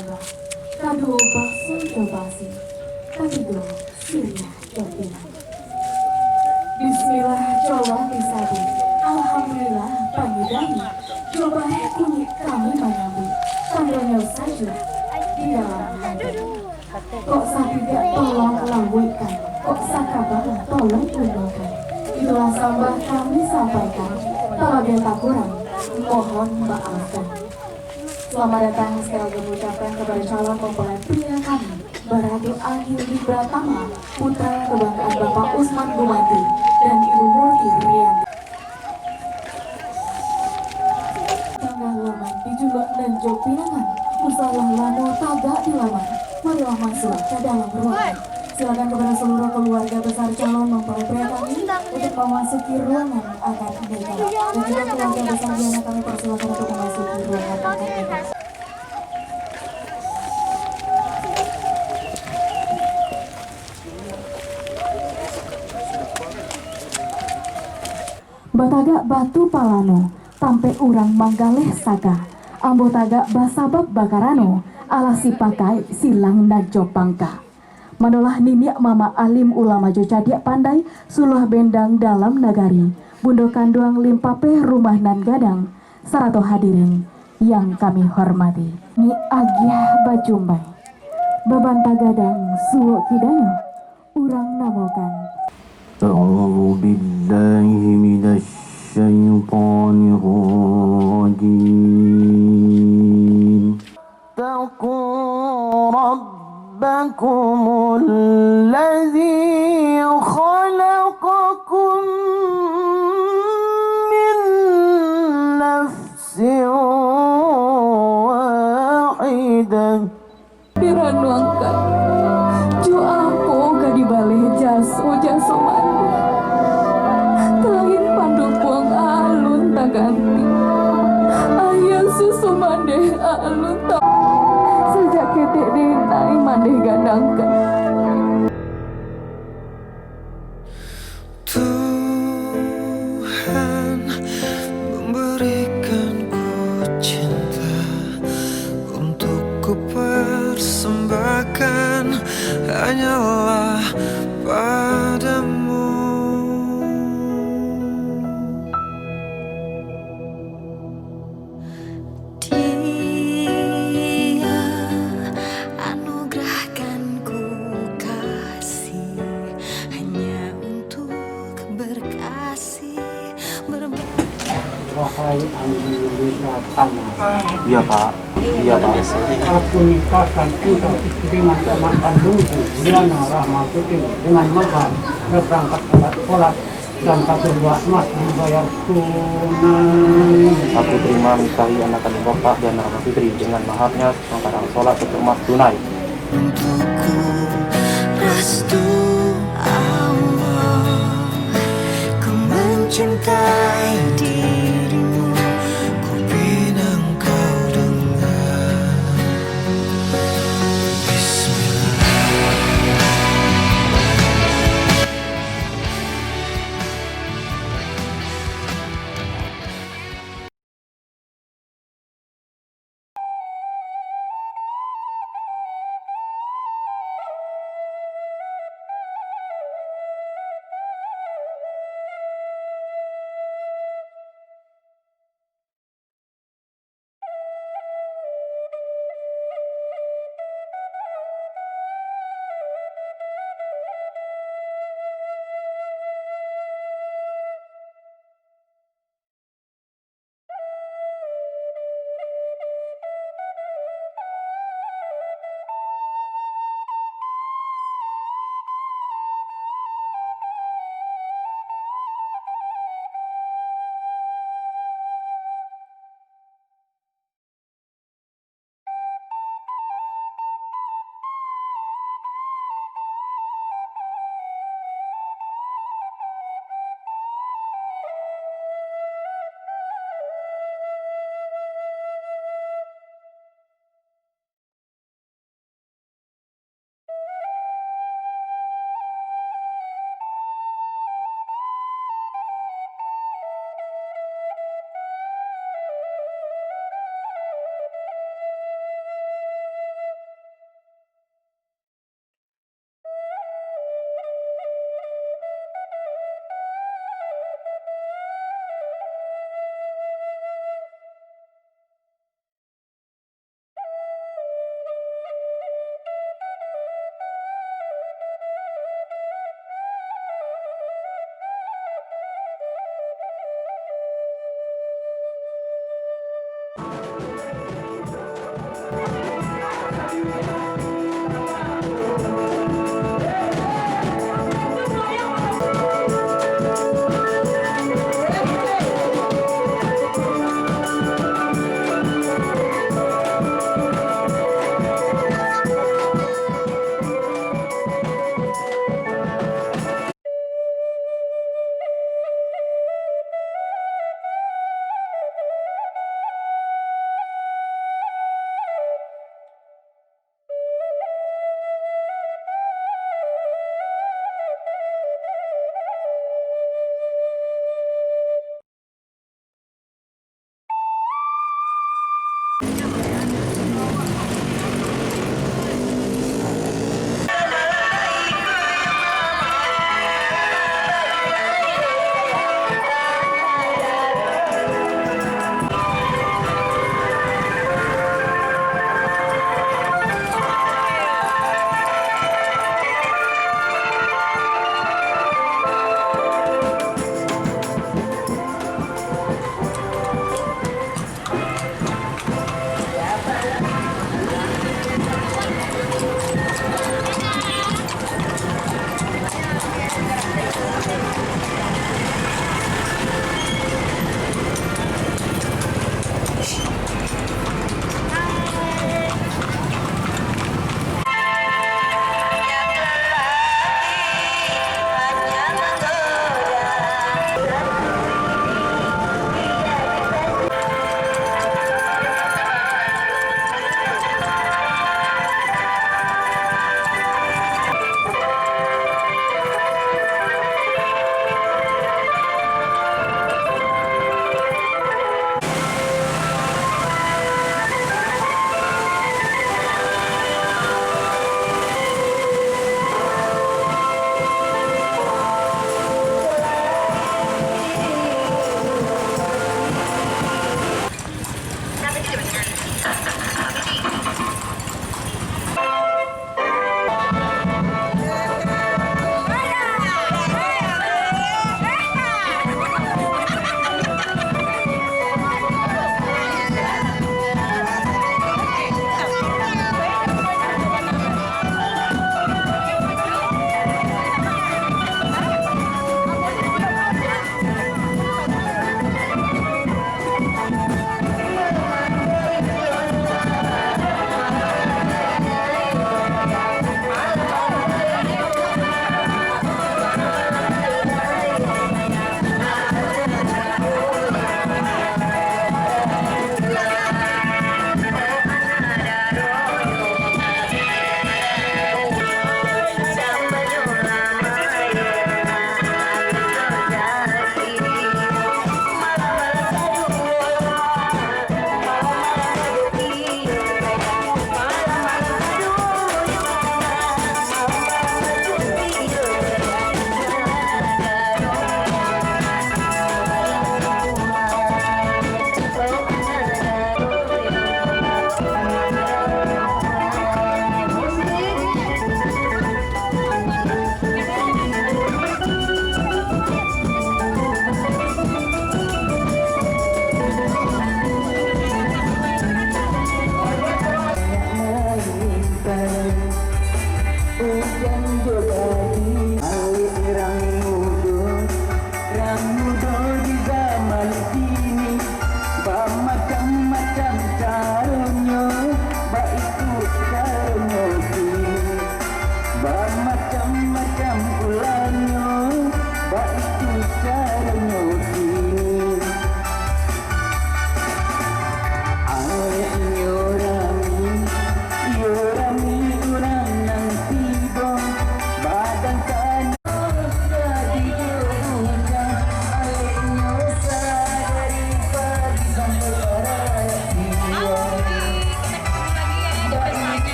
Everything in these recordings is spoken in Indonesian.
Jawa, kado bakso jobasi, katigo Syria Jopina. Bismillah coba disabi, Alhamdulillah pangidani, coba kunyit kami menyambut, tandanya saja di dalam hati. Kok tidak tolong lawikan, kok sakabah tolong gunakan. Itulah sambah kami sampaikan, kalau dia tak kurang, mohon maafkan. Selamat datang sekali lagi mengucapkan kepada calon mempelai pria kami, Baratu Anggi Pratama, putra kebanggaan Bapak Usman Bumati dan Ibu Murti Rianti. Tanggal laman dijuluk dan jok pinangan, musalah lamo tagak di laman. Marilah masuk ke dalam ruangan. Silakan kepada seluruh keluarga besar calon mempelai pria kami untuk memasuki ruangan akad nikah. Dan juga keluarga besar Diana kami persilakan untuk memasuki ruangan akad nikah. Batagak batu palano, tampe urang manggaleh saga, ambo tagak basabab bakarano, alasi pakai silang najo pangka. Manolah niniak mama alim ulama jo cadiak pandai, suluh bendang dalam nagari, bundo kanduang limpape rumah nan gadang, sarato hadirin yang kami hormati. Ni agyah bajumbai, beban tagadang suwo kidanyo, urang namokan. أعوذ بالله من الشيطان الرجيم اتقوا ربكم الذي خلقكم من نفس واحدة Piranuangkan jo aku gadi baleh jaso mandi telahin panduk buang alun tak ganti ayah susu mandeh alun tak sejak ketik dinai mandeh gandangkan. Tuhan memberikanku cinta untuk ku persembahkan hanyalah padamu. Dia anugerahkan ku kasih hanya untuk berkasih Wahai Anggi Pratama, Iya Pak, iya Pak. aku nikahkan engkau dengan teman kandungku Diana Rahmatuti dengan mahar berangkat alat sholat dan satu buah emas dibayar tunai. Aku terima nikahi anak kandung Bapak dan Rahma Fitri dengan maharnya sekarang sholat satu emas tunai. Untukku restu Allah, ku mencintai dirimu, ku pinang kau dengan Bismillah.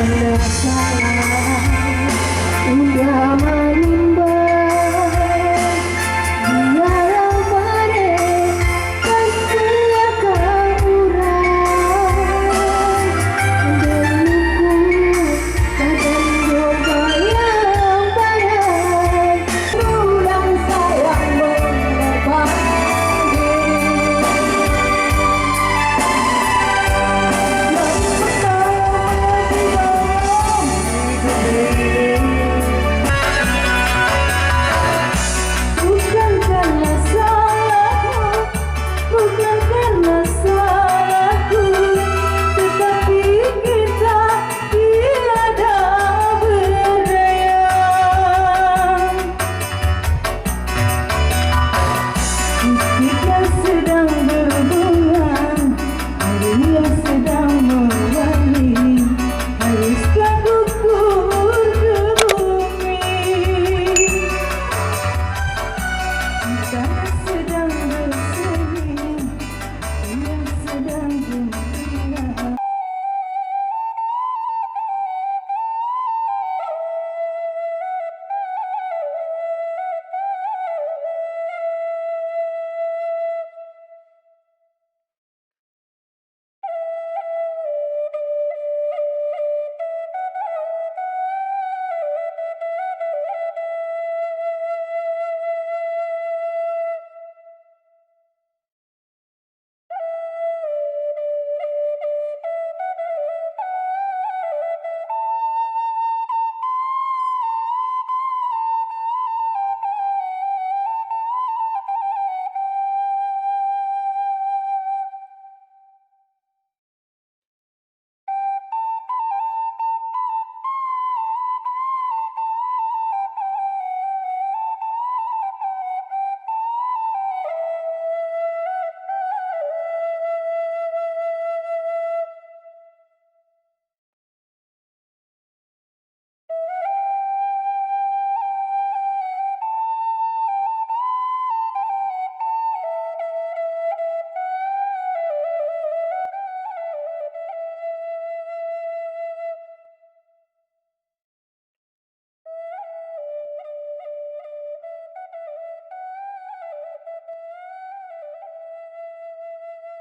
tanda sayang. Bunda